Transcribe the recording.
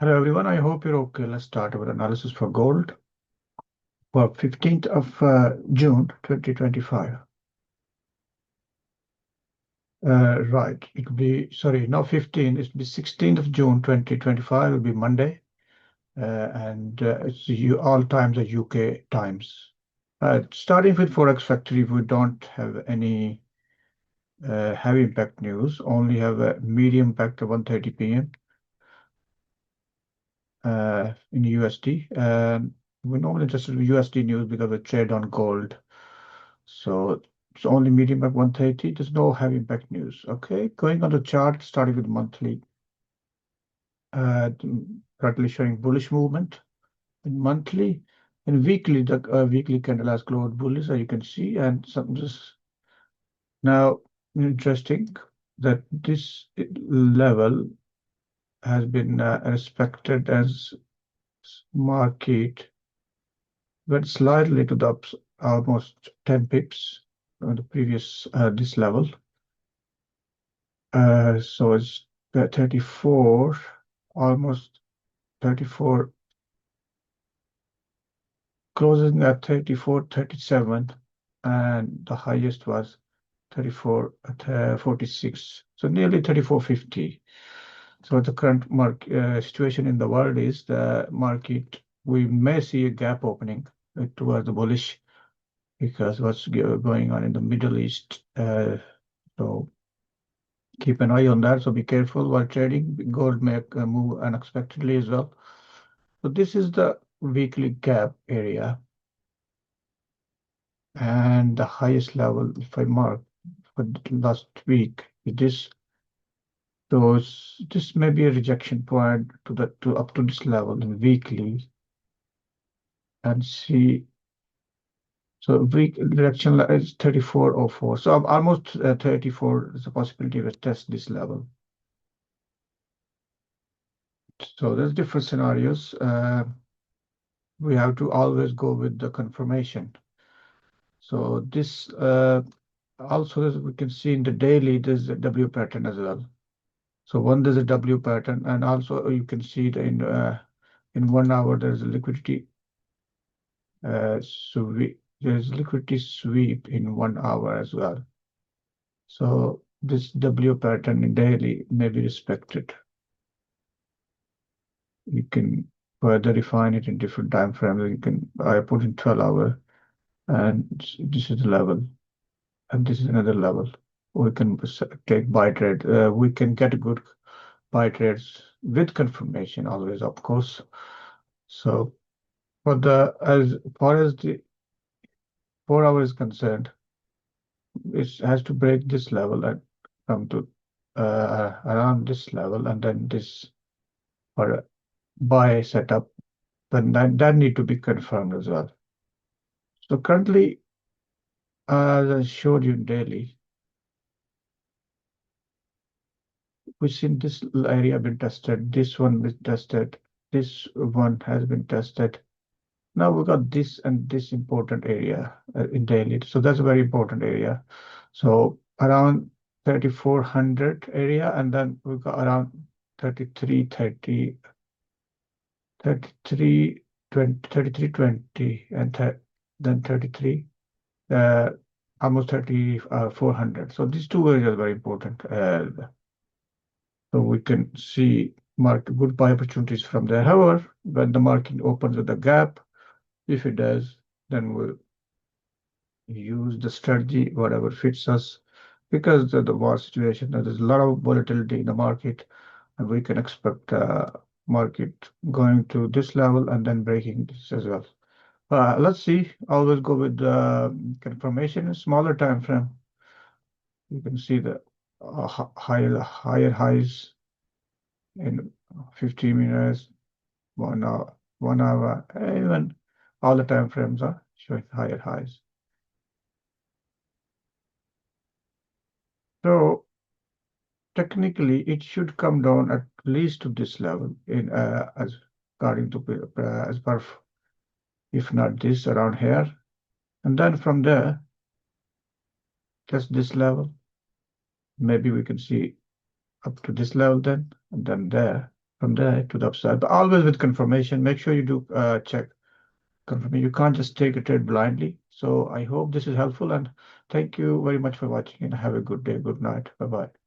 Hello everyone, I hope you're okay. Let's start our analysis for gold for 15th of June 2025. Right, it will be, sorry, not 15, it will be 16th of June 2025, it will be Monday, and it's all times are UK times. Starting with Forex Factory, we don't have any heavy impact news, only have a medium impact of 1:30 p.m. In USD. We're normally interested in USD news because we trade on gold. So it's only medium at 1:30. There's no heavy impact news. Okay, going on the chart, starting with monthly. Currently showing bullish movement in monthly. In weekly, the weekly candle has closed bullish, as you can see, and some just now interesting that this level has been respected as market went slightly to the ups, almost 10 pips on the previous this level. So it's 34, almost 34, closing at 34.37, and the highest was 34.46, so nearly 34.50. So the current situation in the world is the market, we may see a gap opening towards the bullish because what's going on in the Middle East. So keep an eye on that. So be careful while trading. Gold may move unexpectedly as well. So this is the weekly gap area. And the highest level, if I mark for last week, is this. So this may be a rejection point to up to this level in weekly. And see. So week direction is 34.04. So almost 34 is a possibility to test this level. So there's different scenarios. We have to always go with the confirmation. So this also, as we can see in the daily, there's a W pattern as well. So there's a W pattern, and also you can see it in 1 hour there's a liquidity. There's liquidity sweep in 1 hour as well. So this W pattern in daily may be respected. You can further refine it in different time frames. I put in 12 hour, and this is the level, and this is another level. We can take buy trade. We can get good buy trades with confirmation always, of course. So as far as the 4 hour is concerned, it has to break this level and come to around this level, and then this for a buy setup, then that need to be confirmed as well. So currently, as I showed you daily, we've seen this area been tested, this one been tested, this one has been tested. Now we got this and this important area in daily. So that's a very important area. So around 3400 area, and then we got around 3320, and then 33, almost 3400. So these two areas are very important. So we can see good buy opportunities from there. However, when the market opens with a gap, if it does, then we'll use the strategy, whatever fits us, because of the war situation, there's a lot of volatility in the market, and we can expect market going to this level and then breaking this as well. Let's see. Always go with confirmation in smaller time frame. You can see the higher highs in 15 minutes, 1 hour, 1 hour, even all the time frames are showing higher highs. So technically, it should come down at least to this level in as according to as per, if not this, around here, and then from there, just this level. Maybe we can see up to this level then, and then there. from there to the upside, but always with confirmation. Make sure you do check confirmation. You can't just take a trade blindly. So I hope this is helpful, and thank you very much for watching, and have a good day. Good night. Bye bye.